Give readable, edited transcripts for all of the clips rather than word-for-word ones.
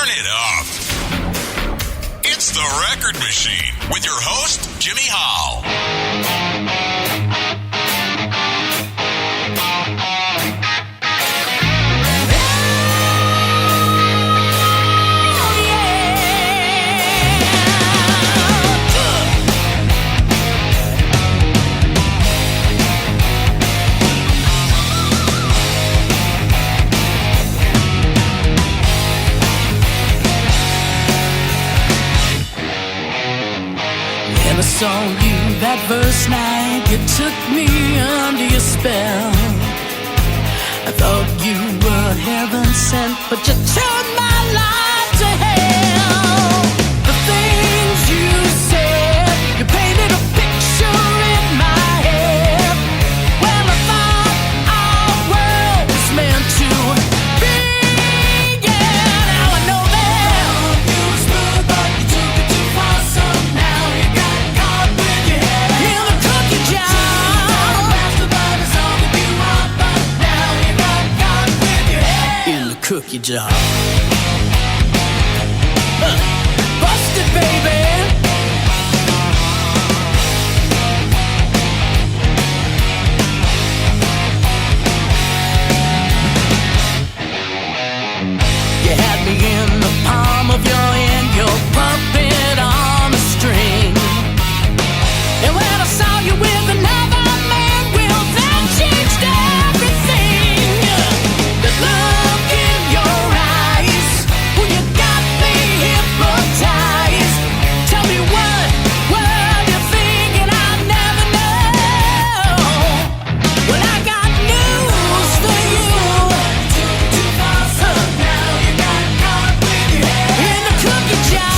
Turn it up. It's The Record Machine with your host, Jimmy Howell. I saw you that first night, you took me under your spell. I thought you were heaven sent, but you turned my life to hell. The things you said, you painted a picture in my head. Well, I thought our world was meant to be. Yeah, now I know that you were smooth, but you took it too far, so now you got cookie jar. Busted, baby. You had me in the palm of your hand, your puppet on a string. And when I saw you with another man, well, that changed everything. The look in your eyes, well, you got me hypnotized. Tell me what were you thinking? I never know. Well, I got news for you. Too far, so now you got caught with your head in the cookie jar.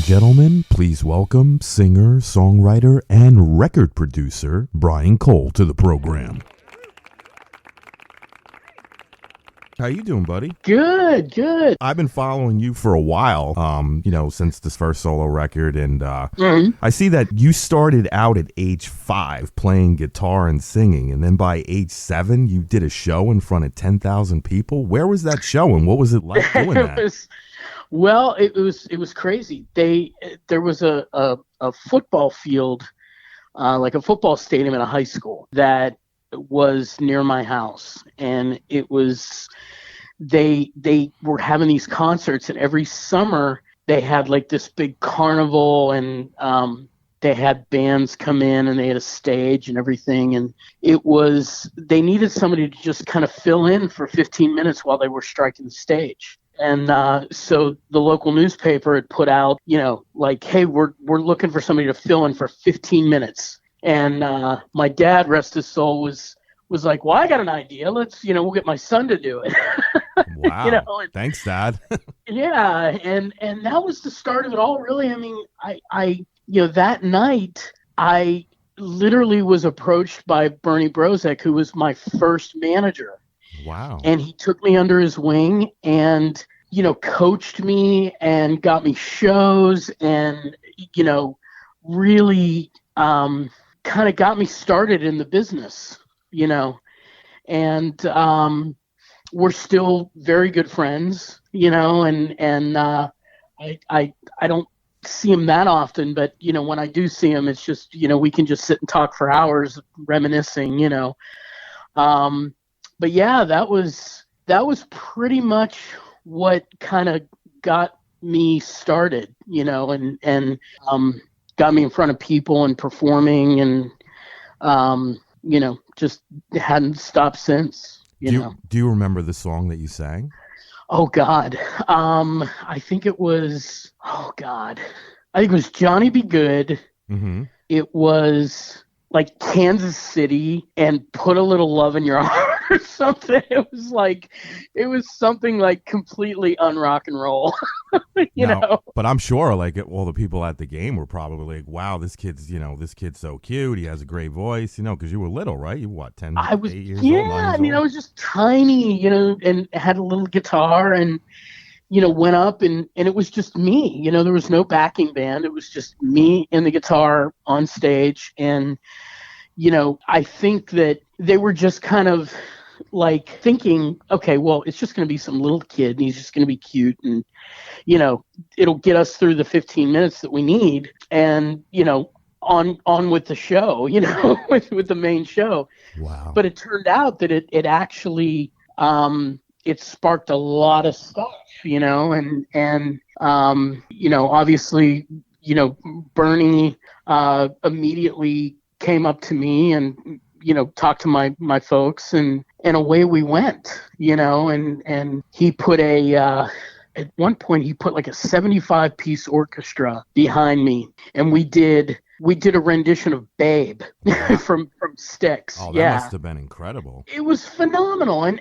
Gentlemen, please welcome singer, songwriter, and record producer Bryan Cole to the program. How you doing, buddy? Good. I've been following you for a while, since this first solo record, and I see that you started out at age 5 playing guitar and singing, and then by age 7 you did a show in front of 10,000 people. Where was that show, and what was it like doing that? It was crazy. There was a football field, like a football stadium in a high school that was near my house, and it was they were having these concerts, and every summer they had like this big carnival, and they had bands come in, and they had a stage and everything, and they needed somebody to just kind of fill in for 15 minutes while they were striking the stage. And so the local newspaper had put out, like, hey, we're looking for somebody to fill in for 15 minutes. And my dad, rest his soul, was like, well, I got an idea. Let's, we'll get my son to do it. Wow. Thanks, Dad. Yeah. And that was the start of it all, really. I mean, I that night, I literally was approached by Bernie Brozek, who was my first manager. Wow. And he took me under his wing and, coached me and got me shows and, really kind of got me started in the business, and we're still very good friends, and I don't see him that often, but, when I do see him, it's just, we can just sit and talk for hours reminiscing, but yeah, that was pretty much what kind of got me started, and got me in front of people and performing, and just hadn't stopped since. Do you remember the song that you sang? Oh God, I think it was Johnny Be Good. Mm-hmm. It was like Kansas City and Put a Little Love in Your Heart or something. It was something like completely unrock and roll, you know. But I'm sure like all the people at the game were probably like, wow, this kid's so cute. He has a great voice, because you were little, right? You what, 8 years old? Yeah, I was just tiny, and had a little guitar and, went up and it was just me, there was no backing band. It was just me and the guitar on stage. And, I think that they were just kind of like thinking, okay, well, it's just going to be some little kid and he's just going to be cute and, it'll get us through the 15 minutes that we need. And, on with the show, with the main show. Wow. But it turned out that it actually, it sparked a lot of stuff, and obviously, Bernie immediately came up to me and, talked to my folks and away we went, and he put at one point he put like a 75-piece orchestra behind me, and we did a rendition of Babe from Styx. Oh, that must have been incredible. It was phenomenal. And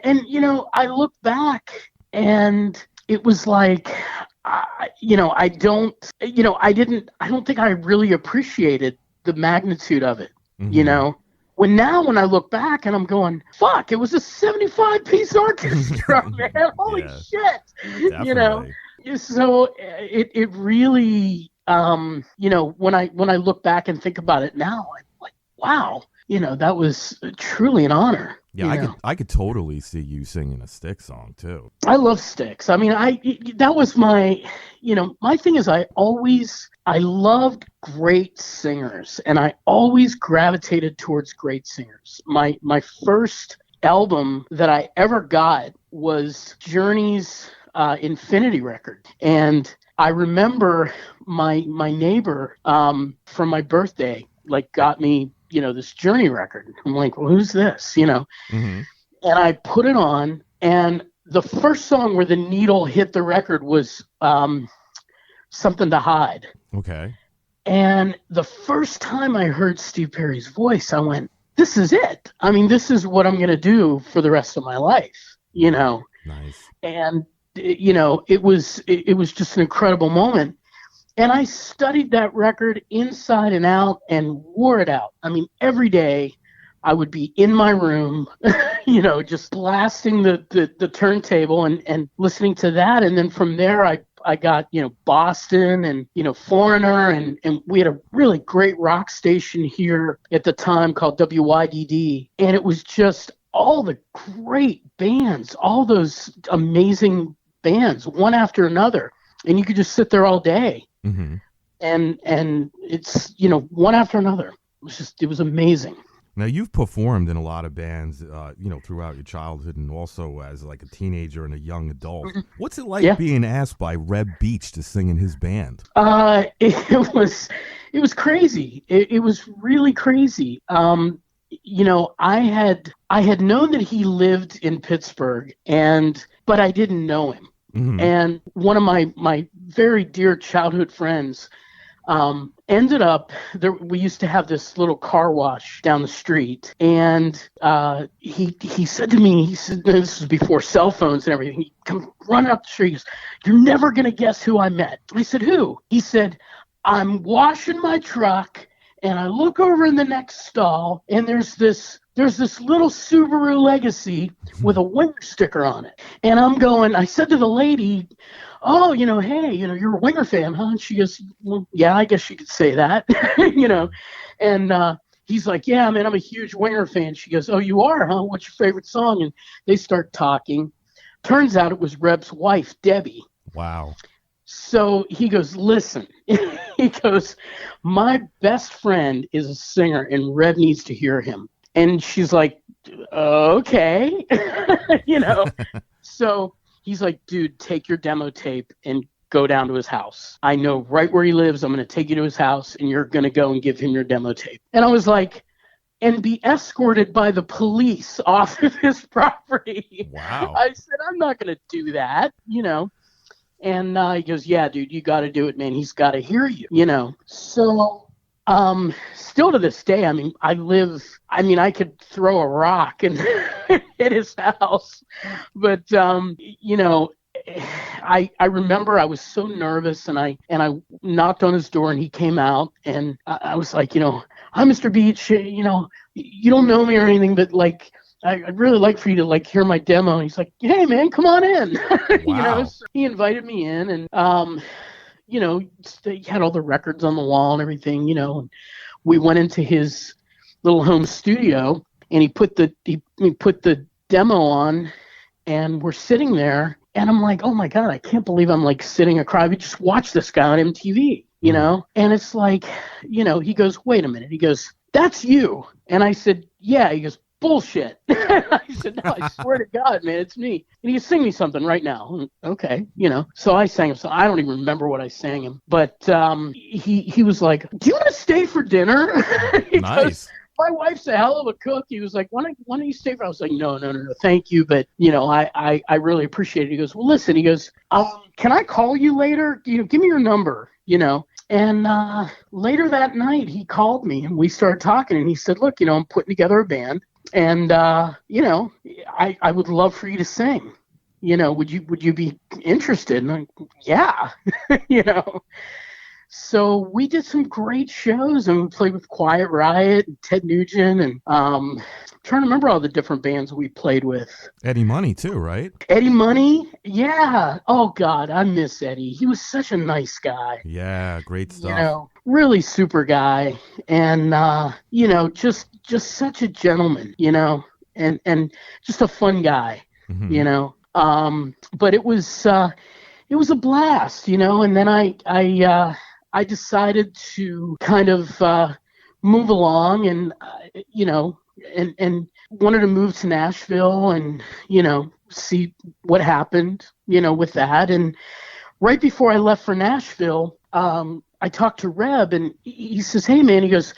I look back and it was like, I don't think I really appreciated the magnitude of it, Mm-hmm. When I look back and I'm going, fuck, it was a 75-piece orchestra, man. Holy shit. Definitely. So it really, when I look back and think about it now, I'm like, wow, that was truly an honor. Yeah, I could totally see you singing a Styx song too. I love Styx. I mean, that was my thing is I loved great singers, and I always gravitated towards great singers. My first album that I ever got was Journey's Infinity record, and I remember my neighbor from my birthday got me this Journey record. I'm like, well, who's this? Mm-hmm. And I put it on, and the first song where the needle hit the record was Something to Hide. Okay. And the first time I heard Steve Perry's voice, I went, this is it. I mean, this is what I'm going to do for the rest of my life, Nice. And, it was just an incredible moment. And I studied that record inside and out and wore it out. I mean, every day I would be in my room, just blasting the turntable and listening to that. And then from there, I got, Boston and, Foreigner. And we had a really great rock station here at the time called WYDD. And it was just all the great bands, all those amazing bands, one after another. And you could just sit there all day. Mm-hmm. And it's, one after another. It was amazing. Now, you've performed in a lot of bands, throughout your childhood and also as like a teenager and a young adult. Mm-hmm. What's it like being asked by Reb Beach to sing in his band? It was crazy. It was really crazy. I had known that he lived in Pittsburgh, but I didn't know him. Mm-hmm. And one of my very dear childhood friends ended up there. We used to have this little car wash down the street, and he said to me, he said, this was before cell phones and everything. He come running up the street. He goes, "You're never gonna guess who I met." I said, "Who?" He said, "I'm washing my truck, and I look over in the next stall, and there's this little Subaru Legacy with a Winger sticker on it." And I said to the lady, "Oh, hey, you're a Winger fan, huh?" And she goes, "Well, yeah, I guess you could say that." And he's like, "Yeah, man, I'm a huge Winger fan." She goes, "Oh, you are, huh? What's your favorite song?" And they start talking. Turns out it was Reb's wife, Debbie. Wow. So he goes, "Listen," he goes, "my best friend is a singer and Reb needs to hear him." And she's like, "Okay." So he's like, "Dude, take your demo tape and go down to his house. I know right where he lives. I'm going to take you to his house and you're going to go and give him your demo tape." And I was like, "And be escorted by the police off of his property." Wow. I said, "I'm not going to do that, And he goes, "Yeah, dude, you got to do it, man. He's got to hear you, So still to this day, I could throw a rock and hit his house. But, I remember I was so nervous and I knocked on his door and he came out and I was like, "Hi, Mr. Beach, you don't know me or anything, but like, I'd really like for you to like hear my demo." And he's like, "Hey man, come on in." Wow. So he invited me in and, he had all the records on the wall and everything, and we went into his little home studio and he put the demo on and we're sitting there and I'm like, "Oh my God, I can't believe I'm like sitting across. We just watched this guy on MTV, and it's like, he goes, "Wait a minute." He goes, "That's you." And I said, "Yeah." He goes, "Bullshit." I said, "No, I swear to God, man, it's me." And he goes, "Sing me something right now." Okay, So I sang him. So I don't even remember what I sang him, but he was like, "Do you want to stay for dinner?" Nice. "My wife's a hell of a cook." He was like, why don't you stay for?" I was like, no, thank you, but I really appreciate it. He goes, "Well, listen," he goes, "Can I call you later? Give me your number." And later that night, he called me and we started talking. And he said, "Look, I'm putting together a band. And, I would love for you to sing. Would you be interested?" And I'm like, "Yeah." So we did some great shows and we played with Quiet Riot and Ted Nugent and I'm trying to remember all the different bands we played with. Eddie Money too, right? Eddie Money? Yeah. Oh God, I miss Eddie. He was such a nice guy. Yeah, great stuff. Really super guy. And, just such a gentleman, and just a fun guy, Mm-hmm. But it was a blast, and then I decided to kind of move along and and wanted to move to Nashville and see what happened with that. And right before I left for Nashville, I talked to Reb and he says, "Hey man," he goes,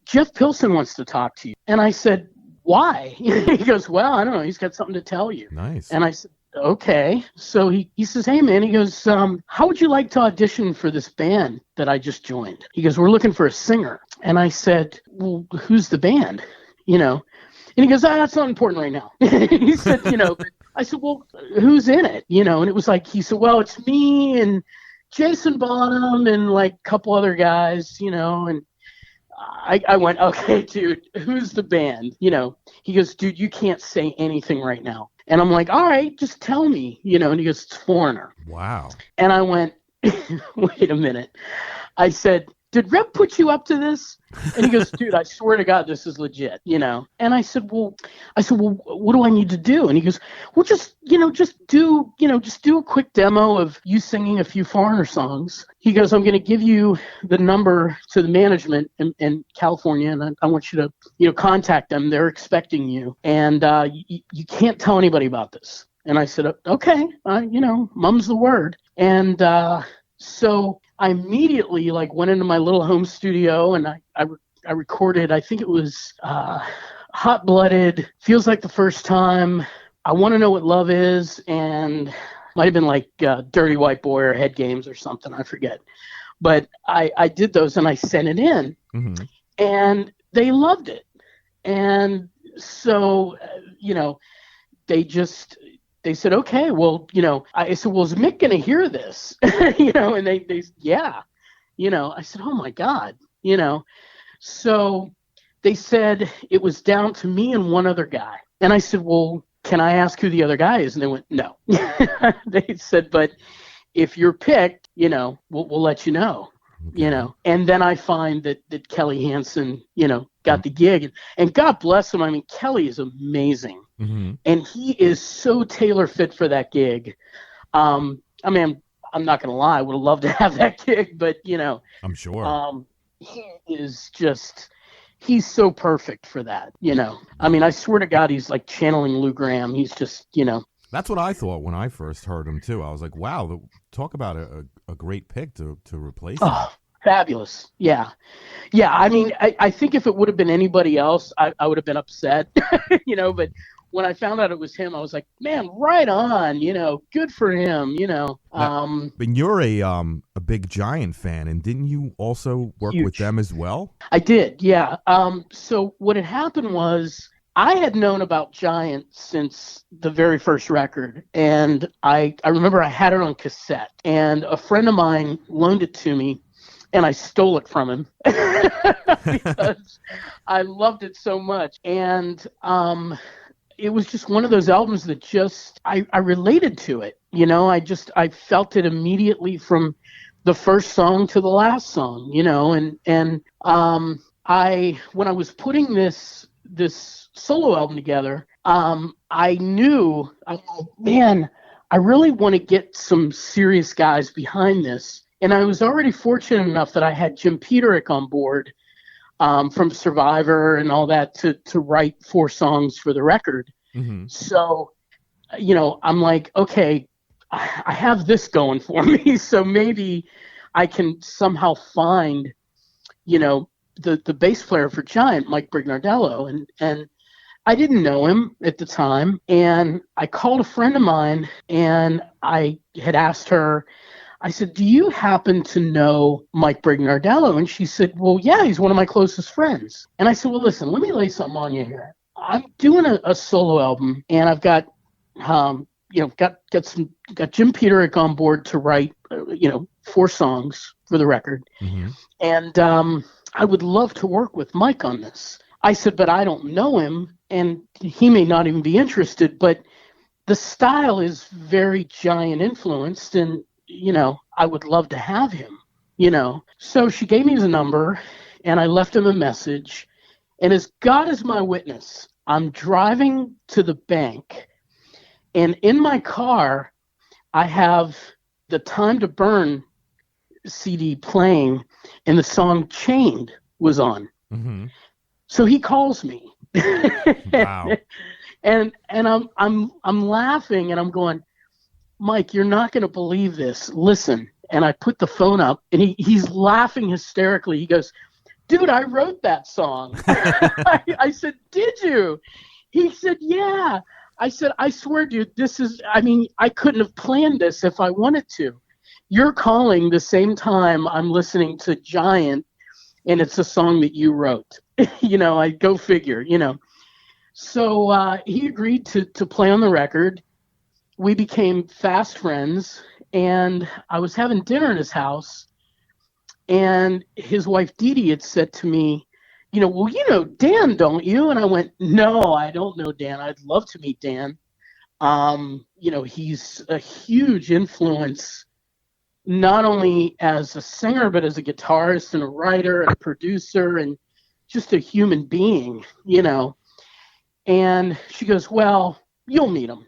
"Jeff Pilson wants to talk to you." And I said, "Why?" He goes, "Well, I don't know. He's got something to tell you." Nice. And I said, "Okay." So he says, "Hey man," he goes, "How would you like to audition for this band that I just joined?" He goes, "We're looking for a singer." And I said, "Well, who's the band?" And he goes, "That's not important right now." He said, but I said, "Well, who's in it?" And it was like, he said, "Well, it's me and Jason Bonham and like a couple other guys, and I went, okay, dude, who's the band? He goes, dude, you can't say anything right now. And I'm like, all right, just tell me, and he goes, it's Foreigner. Wow. And I went, wait a minute. I said, did Rep put you up to this? And he goes, dude, I swear to God, this is legit, And I said, well, what do I need to do? And he goes, well, just do a quick demo of you singing a few Foreigner songs. He goes, I'm going to give you the number to the management in California, and I want you to, contact them. They're expecting you, and you can't tell anybody about this. And I said, okay, mum's the word. And so I immediately went into my little home studio, and I recorded, I think it was Hot Blooded, Feels Like the First Time, I Want to Know What Love Is, and might have been Dirty White Boy or Head Games or something, I forget. But I did those and I sent it in, and they loved it. And so, they said, okay, well, I said, well, is Mick going to hear this? And they yeah. I said, oh my God, So they said it was down to me and one other guy. And I said, well, can I ask who the other guy is? And they went, no. They said, but if you're picked, we'll let you know. And then I find that Kelly Hansen, got the gig, and God bless him. I mean, Kelly is amazing, and he is so tailor fit for that gig. I mean, I'm not gonna lie, I would have loved to have that gig, but I'm sure. He is he's so perfect for that. I mean, I swear to God, he's like channeling Lou Gramm. He's just, That's what I thought when I first heard him too. I was like, wow, talk about a great pick to replace him. Oh, fabulous. Yeah. I mean, I think if it would have been anybody else, I would have been upset, but when I found out it was him, I was like, man, right on, good for him, But you're a big Giant fan, and didn't you also work huge. with them as well? I did, yeah. So what had happened was I had known about Giant since the very first record, and I remember I had it on cassette, and a friend of mine loaned it to me, and I stole it from him because I loved it so much. And it was just one of those albums that just I related to it. I felt it immediately from the first song to the last song, and when I was putting this solo album together, I knew, man, I really want to get some serious guys behind this. And I was already fortunate enough that I had Jim Peterik on board from Survivor and all that to write 4 songs for the record. So, I'm like, okay, I have this going for me. So maybe I can somehow find, the bass player for Giant, Mike Brignardello. And I didn't know him at the time. And I called a friend of mine, and I had asked her, I said, do you happen to know Mike Brignardello? And she said, well, yeah, he's one of my closest friends. And I said, well, listen, let me lay something on you here. I'm doing a solo album, and I've got, got Jim Peterik on board to write, 4 songs for the record. And I would love to work with Mike on this. I said, but I don't know him, and he may not even be interested, but the style is very Giant influenced, and I would love to have him, So she gave me his number, and I left him a message. And as God is my witness, I'm driving to the bank, and in my car, I have the Time to Burn CD playing, and the song Chained was on. So he calls me. Wow. and I'm laughing, and I'm going, Mike, you're not going to believe this. Listen. And I put the phone up, and he's laughing hysterically. He goes, dude, I wrote that song. I said, did you? He said, yeah. I said, I swear, dude, I couldn't have planned this if I wanted to. You're calling the same time I'm listening to Giant, and it's a song that you wrote. I go figure, So he agreed to play on the record. We became fast friends, and I was having dinner at his house, And his wife Dee Dee had said to me, well, you know Dan, don't you? And I went, no, I don't know Dan. I'd love to meet Dan. He's a huge influence, not only as a singer, but as a guitarist and a writer and a producer and just a human being, And she goes, well, you'll meet him.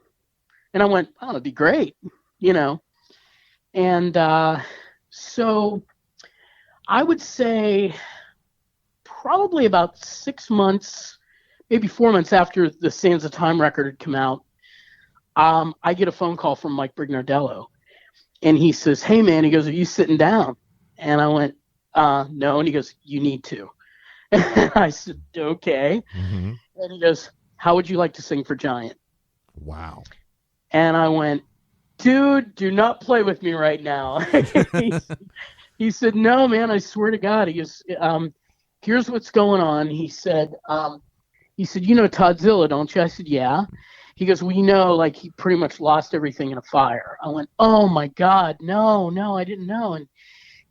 And I went, oh, that'd be great, And so I would say probably about 6 months, maybe 4 months after the Sands of Time record had come out, I get a phone call from Mike Brignardello. And he says, hey, man, he goes, are you sitting down? And I went, no. And he goes, you need to. And I said, okay. Mm-hmm. And he goes, how would you like to sing for Giant? Wow. And I went, dude, do not play with me right now. He said, no, man, I swear to God. He goes, here's what's going on. He said, you know Todzilla, don't you? I said, yeah. He goes, well, like he pretty much lost everything in a fire. I went, oh my God, no, I didn't know. And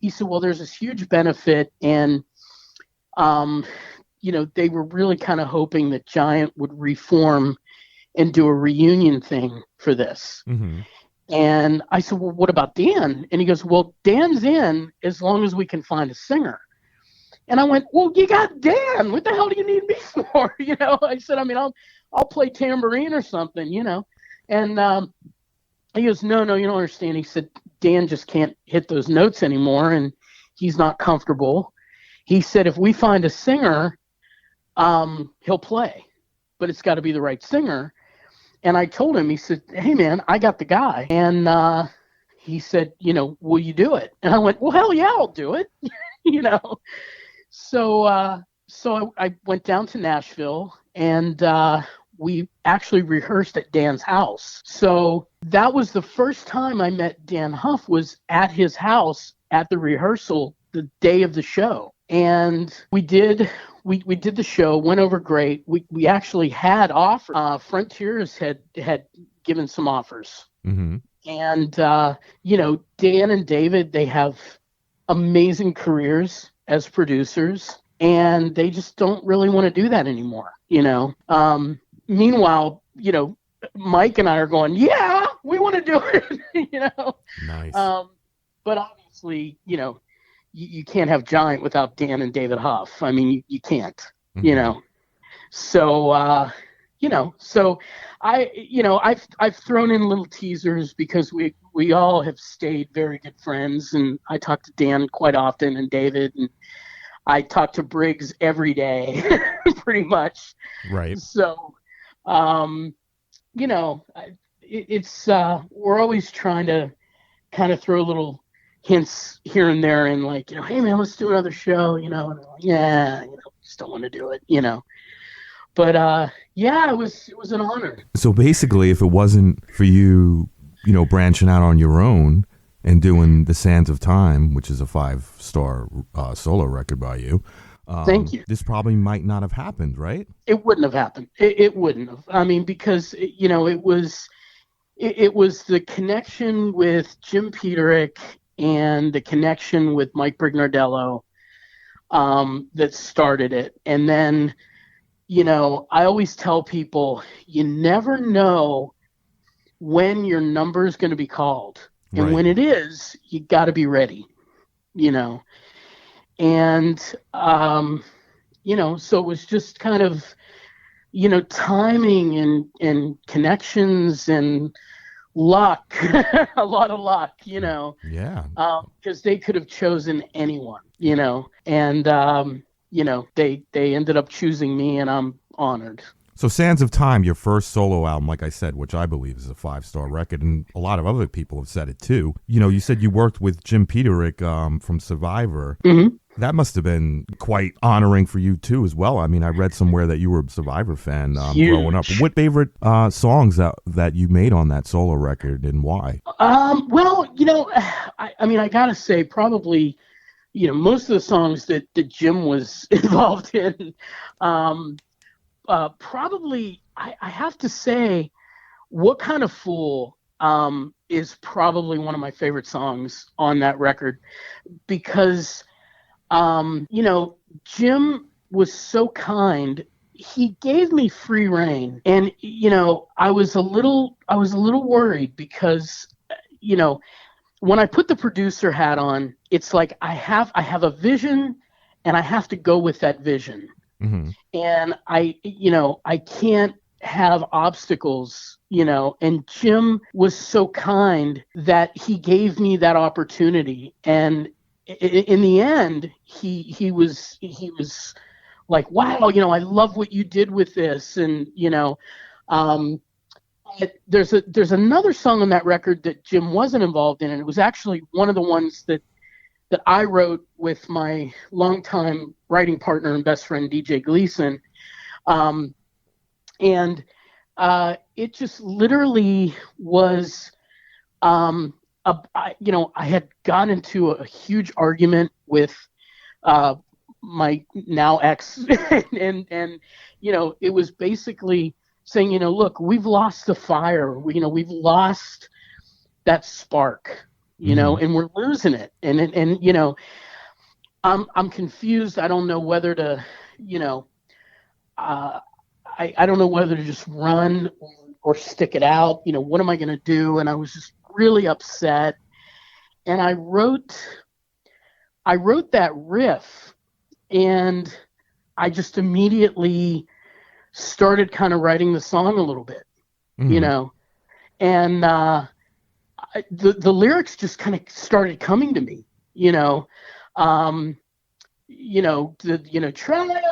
he said, well, there's this huge benefit. And, they were really kind of hoping that Giant would reform and do a reunion thing for this. Mm-hmm. And I said, well, what about Dan? And he goes, well, Dan's in as long as we can find a singer. And I went, well, you got Dan. What the hell do you need me for? I said, I'll play tambourine or something, And he goes, no, you don't understand. He said, Dan just can't hit those notes anymore, and he's not comfortable. He said, if we find a singer, he'll play, but it's got to be the right singer. And I told him, he said, hey, man, I got the guy. And he said, will you do it? And I went, well, hell yeah, I'll do it, So I went down to Nashville, and we actually rehearsed at Dan's house. So that was the first time I met Dann Huff, was at his house at the rehearsal the day of the show. And we did the show, went over great. We actually had offers. Frontiers had given some offers. Mm-hmm. And, Dan and David, they have amazing careers as producers, and they just don't really want to do that anymore, Meanwhile, Mike and I are going, yeah, we want to do it, Nice. But obviously, you can't have Giant without Dan and David Huff. You can't, mm-hmm. So, so I've thrown in little teasers because we all have stayed very good friends, and I talk to Dan quite often and David, and I talk to Briggs every day, pretty much. Right. So, it's we're always trying to kind of throw little hints here and there, and like, hey man, let's do another show, and I'm like, yeah, just don't want to do it, But yeah, it was an honor. So basically, if it wasn't for you, branching out on your own and doing The Sands of Time, which is a 5-star solo record by you, thank you. This probably might not have happened, right? It wouldn't have happened. It wouldn't have. Because it was the connection with Jim Peterik and the connection with Mike Brignardello that started it, and then. I always tell people, you never know when your number is going to be called. And when it is, you got to be ready, And, so it was just kind of, timing and connections and luck, a lot of luck, Yeah. Because they could have chosen anyone, and, they ended up choosing me, and I'm honored. So Sands of Time, your first solo album, like I said, which I believe is a 5-star record, and a lot of other people have said it too. You said you worked with Jim Peterik from Survivor. Mm-hmm. That must have been quite honoring for you too as well. I read somewhere that you were a Survivor fan growing up. What favorite songs that you made on that solo record, and why? Well, I gotta say probably, most of the songs that Jim was involved in, probably, I have to say, What Kind of Fool is probably one of my favorite songs on that record, because Jim was so kind. He gave me free rein, and I was a little worried because when I put the producer hat on, it's like I have a vision, and I have to go with that vision. Mm-hmm. And I can't have obstacles, and Jim was so kind that he gave me that opportunity. And in the end, he was like, wow, I love what you did with this. And, there's another song on that record that Jim wasn't involved in. And it was actually one of the ones that I wrote with my longtime writing partner and best friend, DJ Gleason. And it just literally was, I had gotten into a huge argument with my now ex, and it was basically saying, look, we've lost the fire, we've lost that spark, and we're losing it, and I'm confused. I don't know whether to, I don't know whether to just run or stick it out. What am I going to do? And I was just really upset. And I wrote that riff, and I just immediately started kind of writing the song a little bit, and the lyrics just kind of started coming to me, try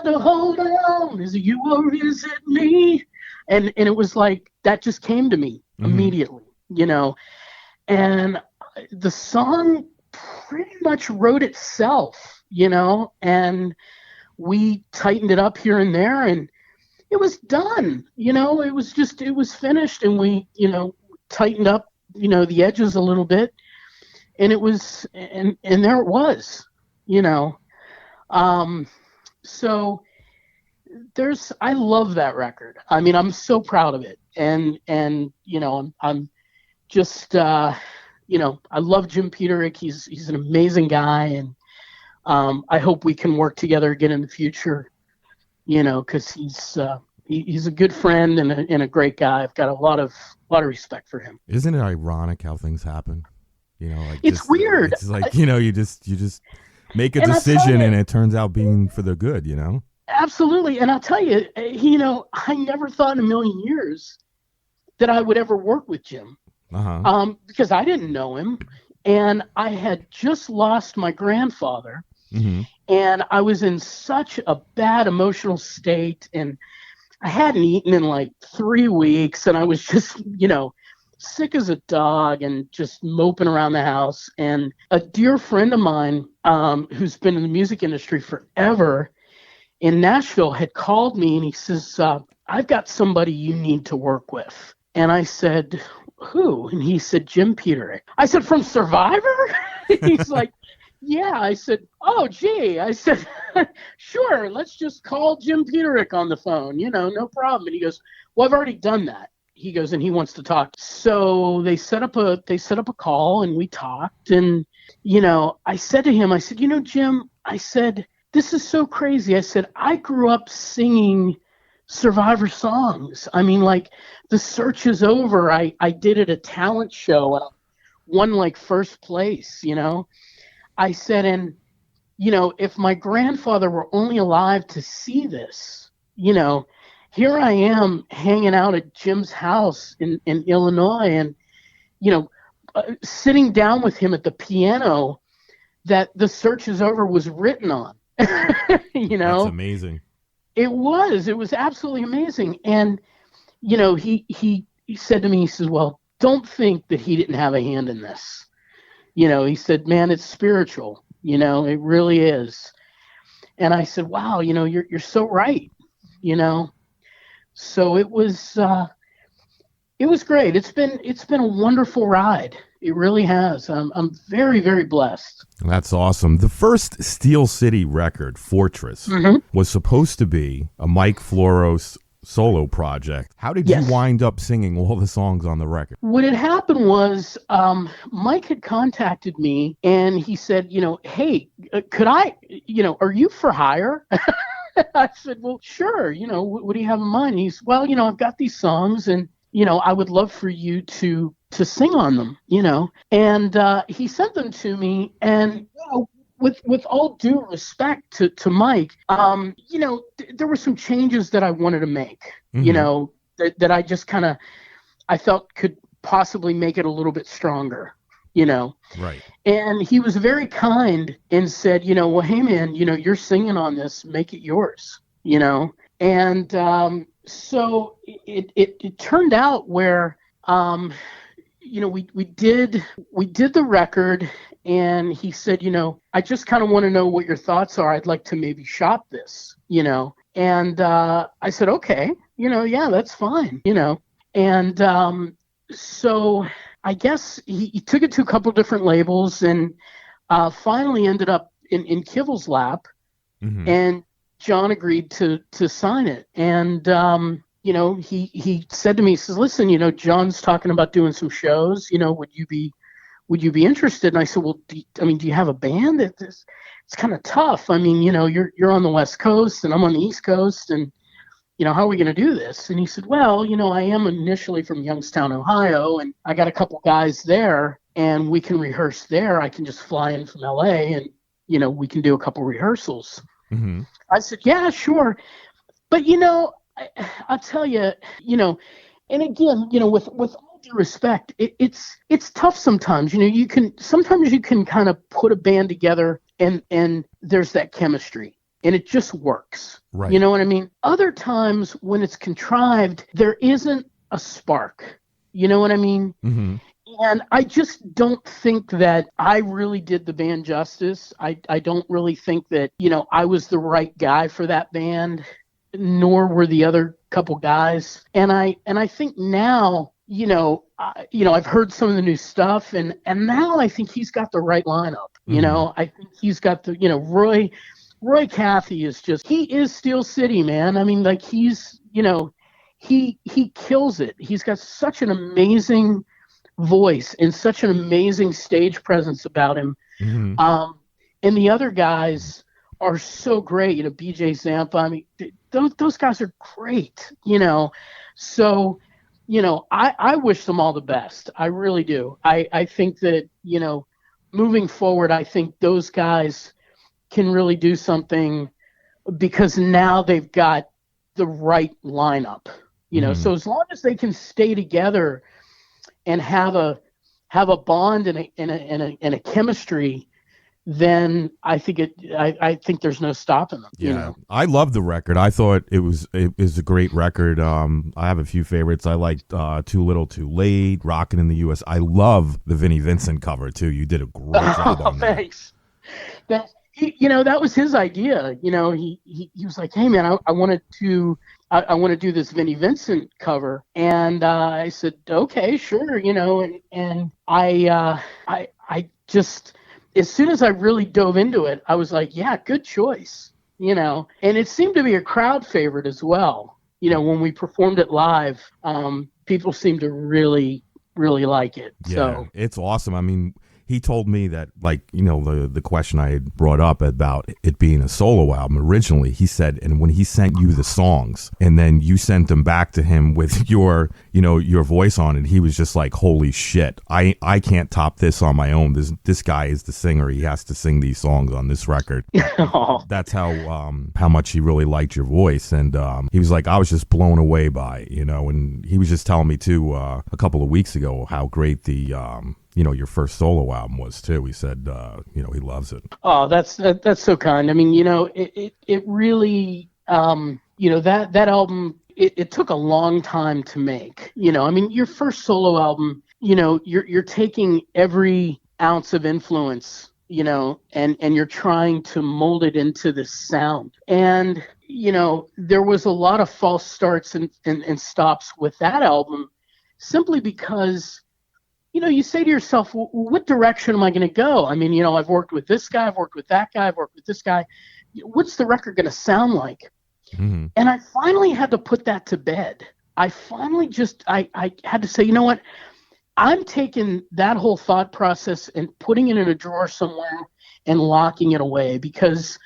to hold on, is it you or is it me? And it was like, that just came to me immediately, and the song pretty much wrote itself, and we tightened it up here and there, and it was done, it was finished, and we, tightened up, the edges a little bit, and it was, and there it was, so I love that record. I mean, I'm so proud of it. And I'm just, I love Jim Peterik. He's an amazing guy. And, I hope we can work together again in the future, cause he's a good friend and a great guy. I've got a lot of respect for him. Isn't it ironic how things happen? It's weird. It's like, you just make a decision and it turns out being for the good, Absolutely. And I'll tell you, I never thought in a million years that I would ever work with Jim, because I didn't know him, and I had just lost my grandfather, and I was in such a bad emotional state, and I hadn't eaten in like 3 weeks, and I was just, sick as a dog and just moping around the house. And a dear friend of mine, who's been in the music industry forever in Nashville, had called me, and he says, I've got somebody you need to work with. And I said, who? And he said, Jim Peterik. I said, from Survivor? He's like, yeah. I said, oh, gee. I said, sure, let's just call Jim Peterik on the phone, no problem. And he goes, well, I've already done that. He goes, and he wants to talk. So they set up a call, and we talked. And, I said to him, I said, Jim, I said, this is so crazy. I said, I grew up singing Survivor songs. I mean, like, The Search Is Over. I did at a talent show, and I won like first place, I said, and, if my grandfather were only alive to see this, here I am hanging out at Jim's house in Illinois, and, sitting down with him at the piano that The Search Is Over was written on. That's amazing. It was absolutely amazing. And, he said to me, he says, well, don't think that he didn't have a hand in this. He said, man, it's spiritual, it really is. And I said, wow, you're so right, So it was great. It's been a wonderful ride. It really has. I'm very, very blessed. That's awesome. The first Steel City record, Fortress, was supposed to be a Mike Floros solo project. How did Yes. you wind up singing all the songs on the record? What had happened was Mike had contacted me and he said, hey, could I, are you for hire? I said, well, sure. What do you have in mind? He's, well, I've got these songs and, I would love for you to sing on them, and he sent them to me. And, with all due respect to Mike, there were some changes that I wanted to make, that I just kind of, I felt could possibly make it a little bit stronger, Right. And he was very kind and said, well, hey man, you're singing on this, make it yours, and so it turned out where, we did the record, and he said, I just kind of want to know what your thoughts are. I'd like to maybe shop this, and I said, okay, yeah, that's fine, and so I guess he took it to a couple different labels, and finally ended up in Kivel's lap, and John agreed to sign it. And he said to me, he says, listen, John's talking about doing some shows, would you be interested? And I said, well, do you have a band? It's kind of tough. You're on the West Coast and I'm on the East Coast, and how are we going to do this? And he said, well, I am initially from Youngstown, Ohio, and I got a couple guys there, and we can rehearse there. I can just fly in from LA, and we can do a couple rehearsals. I said, yeah, sure. But I'll tell you, and again, with all due respect, it's tough sometimes. You can kind of put a band together, and there's that chemistry, and it just works. Right. You know what I mean? Other times when it's contrived, there isn't a spark. You know what I mean? And I just don't think that I really did the band justice. I don't really think that, I was the right guy for that band, nor were the other couple guys. And I think now, I've heard some of the new stuff, and now I think he's got the right lineup. I think he's got the, Roy Cathy is just, he is Steel City, man. He's, he kills it. He's got such an amazing voice and such an amazing stage presence about him. And the other guys are so great, BJ Zampa. Those guys are great, So, I wish them all the best. I really do. I think that, moving forward, I think those guys can really do something, because now they've got the right lineup, so as long as they can stay together and have a bond and a chemistry, then I think there's no stopping them. Yeah, I love the record. I thought it was a great record. I have a few favorites. I liked Too Little Too Late, Rockin' in the U.S. I love the Vinnie Vincent cover too. You did a great job on that. Thanks. That was his idea. He was like, hey man, I want to do this Vinnie Vincent cover, and I said, okay, sure, and I just, as soon as I really dove into it, I was like, yeah, good choice, and it seemed to be a crowd favorite as well. When we performed it live, people seemed to really, really like it. Yeah, so it's awesome. He told me that, the question I had brought up about it being a solo album originally, he said, and when he sent you the songs and then you sent them back to him with your voice on it, he was just like, holy shit, I can't top this on my own. This guy is the singer. He has to sing these songs on this record. That's how much he really liked your voice. And he was like, I was just blown away by, and he was just telling me too, a couple of weeks ago, how great the, your first solo album was too. He said, he loves it. Oh, that's so kind. It really, that album, it took a long time to make. Your first solo album, you're taking every ounce of influence, and you're trying to mold it into this sound. And, there was a lot of false starts and stops with that album, simply because you say to yourself, well, what direction am I going to go? I've worked with this guy, I've worked with that guy, I've worked with this guy. What's the record going to sound like? Mm-hmm. And I finally had to put that to bed. I finally I had to say, you know what? I'm taking that whole thought process and putting it in a drawer somewhere and locking it away, because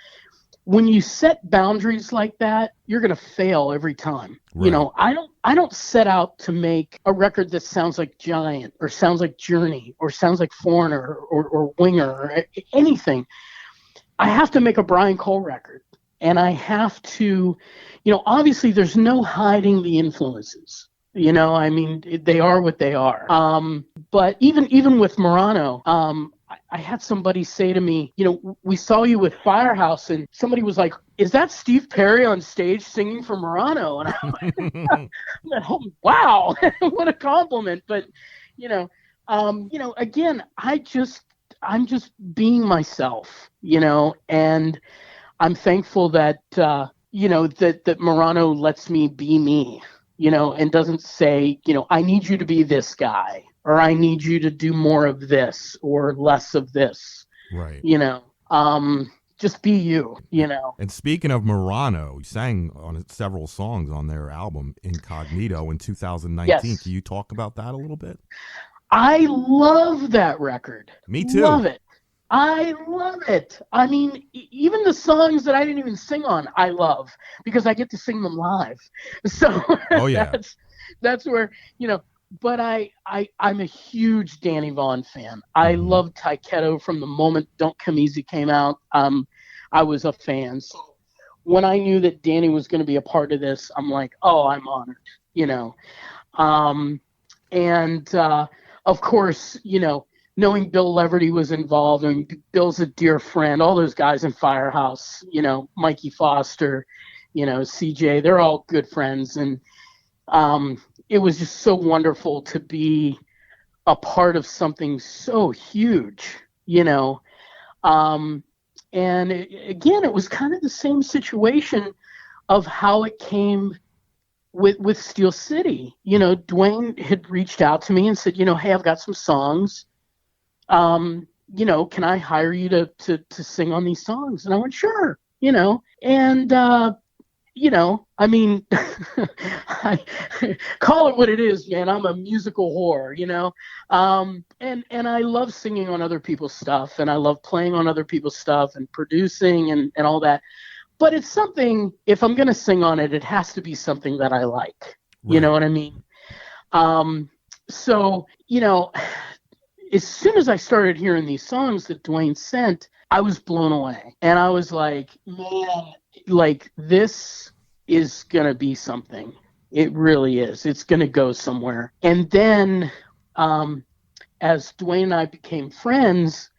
when you set boundaries like that, you're going to fail every time. Right. You know, I don't set out to make a record that sounds like Giant or sounds like Journey or sounds like Foreigner or Winger or anything. I have to make a Bryan Cole record, and I have to, you know, obviously there's no hiding the influences. You know, I mean, they are what they are. But even with Murano, I had somebody say to me, you know, we saw you with Firehouse, and somebody was like, is that Steve Perry on stage singing for Murano? And I'm like, oh, wow, what a compliment. But, you know, again, I'm just being myself, you know, and I'm thankful that, you know, that Murano lets me be me, you know, and doesn't say, you know, I need you to be this guy, or I need you to do more of this or less of this. Right. You know, just be you, you know. And speaking of Murano, you sang on several songs on their album Incognito in 2019. Yes. Can you talk about that a little bit? I love that record. Me too. Love it. I love it. I mean, even the songs that I didn't even sing on, I love, because I get to sing them live. So oh, yeah. that's where, you know, but I'm a huge Danny Vaughan fan. I loved Taiketo from the moment Don't Come Easy came out. I was a fan. So when I knew that Danny was going to be a part of this, I'm like, oh, I'm honored, you know. Of course, you know, knowing Bill Leverty was involved, and Bill's a dear friend, all those guys in Firehouse, you know, Mikey Foster, you know, CJ, they're all good friends. And it was just so wonderful to be a part of something so huge, you know. Again, it was kind of the same situation of how it came with Steel City. You know, Dwayne had reached out to me and said, you know, hey, I've got some songs. You know, can I hire you to sing on these songs? And I went, sure, you know. And you know, I mean, I call it what it is, man. I'm a musical whore, you know. And I love singing on other people's stuff, and I love playing on other people's stuff and producing and all that. But it's something, if I'm going to sing on it, it has to be something that I like. Right. You know what I mean? So, you know, as soon as I started hearing these songs that Dwayne sent, I was blown away. And I was like, man, like, this is going to be something. It really is. It's going to go somewhere. And then as Dwayne and I became friends,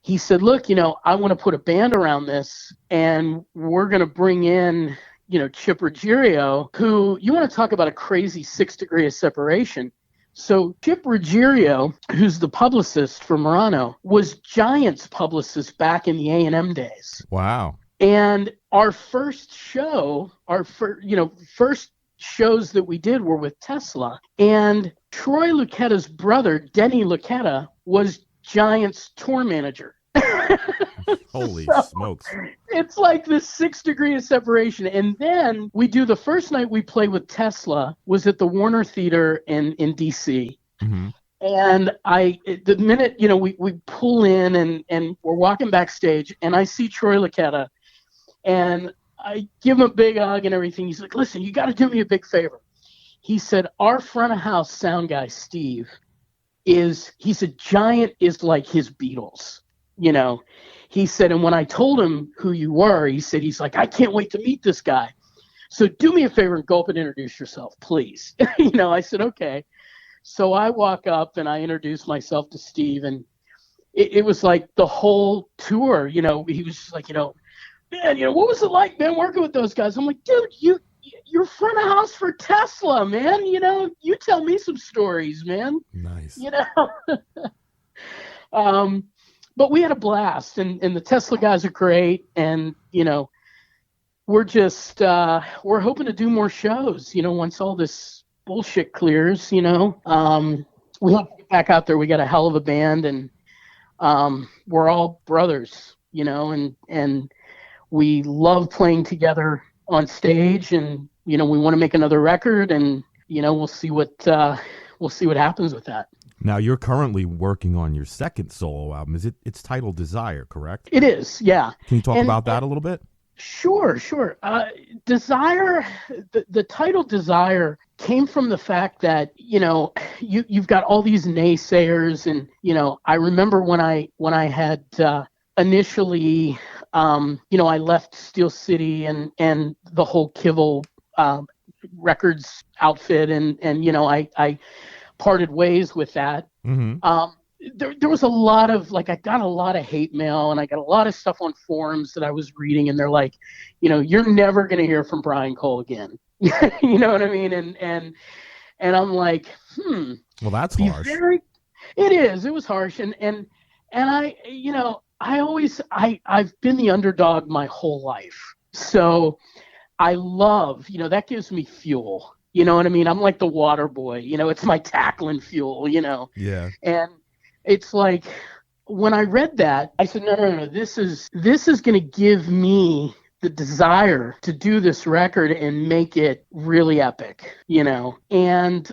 he said, look, you know, I want to put a band around this, and we're going to bring in, you know, Chip Ruggiero, who, you want to talk about a crazy 6 degree of separation. So Chip Ruggiero, who's the publicist for Murano, was Giant's publicist back in the A&M days. Wow. And our first show, first shows that we did were with Tesla. And Troy Lucchetta's brother, Denny Lucchetta, was Giant's tour manager. Holy smokes. It's like this 6 degree of separation. And then we do the first night we played with Tesla was at the Warner Theater in DC. Mm-hmm. And the minute, you know, we pull in and we're walking backstage, and I see Troy Lucchetta, and I give him a big hug and everything. He's like, listen, you got to do me a big favor. He said, our front of house sound guy, Steve, he said, Giant is like his Beatles, you know. He said, and when I told him who you were, he's like, I can't wait to meet this guy. So do me a favor and go up and introduce yourself, please. You know, I said, okay. So I walk up and I introduce myself to Steve, and it was like the whole tour, you know, he was just like, you know, man, you know, what was it like, man, working with those guys? I'm like, dude, you're front of house for Tesla, man. You know, you tell me some stories, man. Nice. You know, but we had a blast, and the Tesla guys are great. And, you know, we're just, we're hoping to do more shows, you know, once all this bullshit clears, you know. We have to get back out there. We got a hell of a band, and we're all brothers, you know, and we love playing together on stage, and we want to make another record, and we'll see what happens with that. Now you're currently working on your second solo album. It's titled Desire, correct? It is, yeah. Can you talk about that a little bit? Sure. Desire, the title Desire came from the fact that, you've got all these naysayers, and, I remember when I had initially, I left Steel City and the whole Kivel Records outfit, and I parted ways with that. Mm-hmm. There was a lot of, I got a lot of hate mail, and I got a lot of stuff on forums that I was reading, and they're like, you're never going to hear from Bryan Cole again. You know what I mean? And I'm like, well, that's harsh. It was harsh. And I, I've been the underdog my whole life. So I love, that gives me fuel. You know what I mean? I'm like the water boy, it's my tackling fuel, Yeah. And it's like, when I read that, I said, no, this is going to give me the desire to do this record and make it really epic, And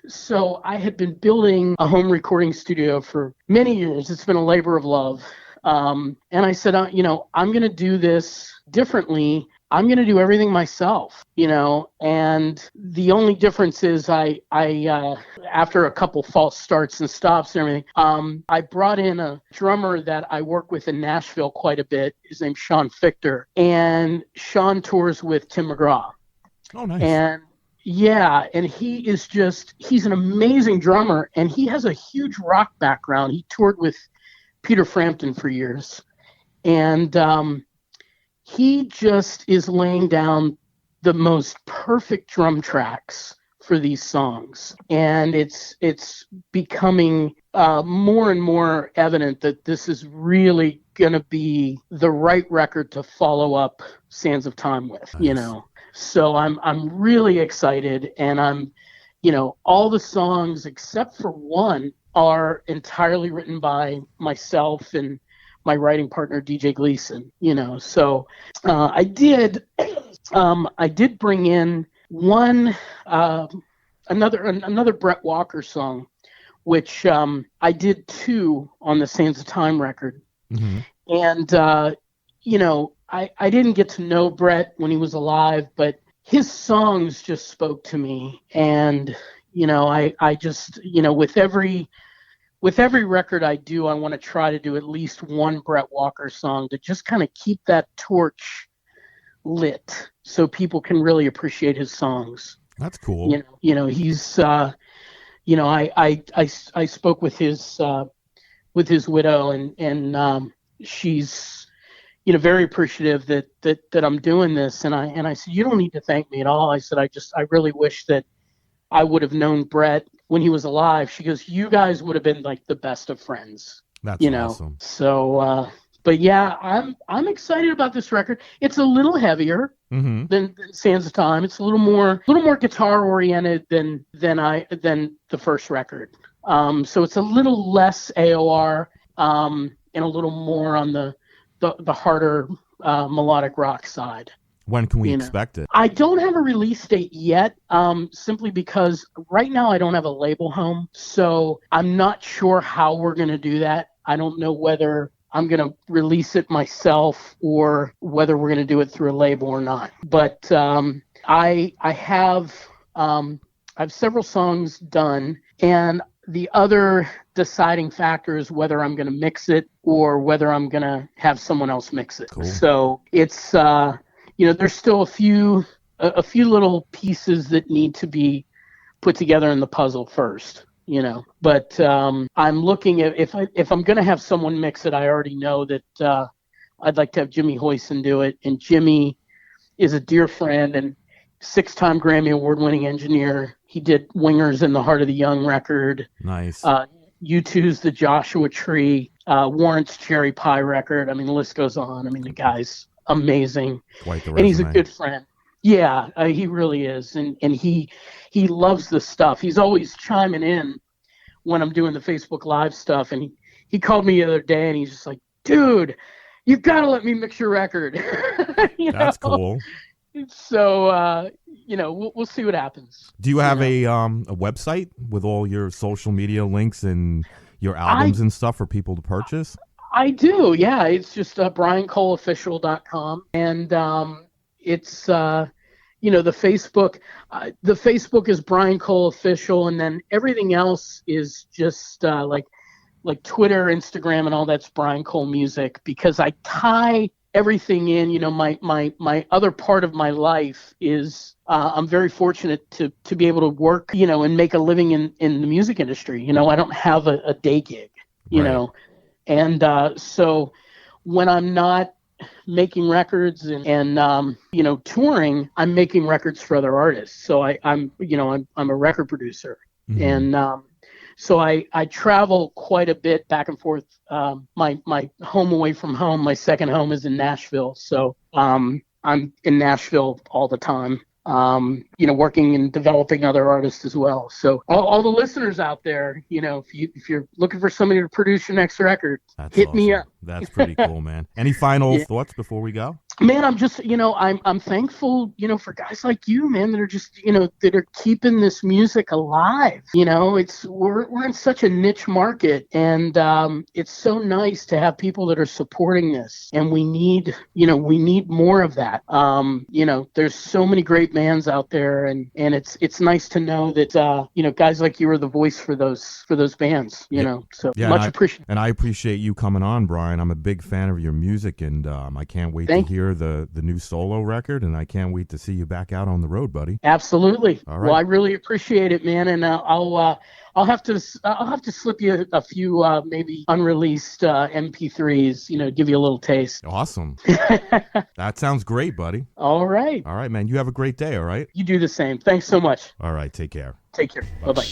so I had been building a home recording studio for many years. It's been a labor of love. And I said, I'm going to do this differently. I'm going to do everything myself, and the only difference is I after a couple false starts and stops and everything, I brought in a drummer that I work with in Nashville quite a bit. His name's Sean Fichter, and Sean tours with Tim McGraw. Oh, nice. And yeah, and he's an amazing drummer, and he has a huge rock background. He toured with Peter Frampton for years, and he just is laying down the most perfect drum tracks for these songs. And it's becoming more and more evident that this is really going to be the right record to follow up Sands of Time with, Nice. So I'm really excited, and I'm, all the songs except for one are entirely written by myself and my writing partner, DJ Gleason, so I did bring in one, another Brett Walker song, which I did two on the Sands of Time record. Mm-hmm. And, I didn't get to know Brett when he was alive, but his songs just spoke to me. And, I just, with every record I do, I want to try to do at least one Brett Walker song to just kind of keep that torch lit so people can really appreciate his songs. That's cool. He's, I spoke with his widow, and she's, very appreciative that I'm doing this. And I said, you don't need to thank me at all. I said, I really wish that I would have known Brett when he was alive. She goes, you guys would have been like the best of friends. That's awesome. So, but yeah, I'm excited about this record. It's a little heavier than Sands of Time. It's a little more guitar oriented than the first record. So it's a little less AOR, and a little more on the harder melodic rock side. When can we expect it? I don't have a release date yet, simply because right now I don't have a label home. So I'm not sure how we're going to do that. I don't know whether I'm going to release it myself or whether we're going to do it through a label or not. But I have several songs done, and the other deciding factor is whether I'm going to mix it or whether I'm going to have someone else mix it. Cool. So it's there's still a few little pieces that need to be put together in the puzzle first, But I'm looking at if I'm going to have someone mix it, I already know that I'd like to have Jimmy Hoyson do it. And Jimmy is a dear friend and 6-time Grammy Award-winning engineer. He did Wingers in the Heart of the Young record. Nice. U2's The Joshua Tree, Warrant's Cherry Pie record. I mean, the list goes on. I mean, the guy's amazing. Quite the resume. And he's a good friend. Yeah, he really is. And he loves the stuff. He's always chiming in when I'm doing the Facebook Live stuff. And he called me the other day, and he's just like, dude, you've got to let me mix your record. That's cool. So we'll see what happens. Do you have a website with all your social media links and your albums and stuff for people to purchase? I do, yeah. It's just BryanColeOfficial.com, and it's the Facebook. The Facebook is Bryan Cole Official, and then everything else is just like Twitter, Instagram, and all that's Bryan Cole Music, because I tie everything in. My other part of my life is I'm very fortunate to be able to work, and make a living in the music industry. I don't have a day gig, Right. And so when I'm not making records and touring, I'm making records for other artists. So I'm a record producer, Mhm. and so I travel quite a bit back and forth. My home away from home, my second home is in Nashville. So I'm in Nashville all the time. Working and developing other artists as well. So all the listeners out there, if you're looking for somebody to produce your next record, hit me up. That's pretty cool, man. Any final thoughts before we go? Man, I'm just, I'm thankful, for guys like you, man, that are just, that are keeping this music alive. We're in such a niche market, and it's so nice to have people that are supporting this, and we need more of that. There's so many great bands out there, and it's nice to know that, guys like you are the voice for those bands, so much appreciated. And I appreciate you coming on, Bryan. I'm a big fan of your music, and I can't wait to hear the new solo record, and I can't wait to see you back out on the road, buddy. Absolutely. All right. Well, I really appreciate it, man, and I'll have to slip you a few maybe unreleased MP3s, give you a little taste. Awesome. That sounds great, buddy. All right. All right, man. You have a great day, all right? You do the same. Thanks so much. All right, take care. Take care. Bye-bye.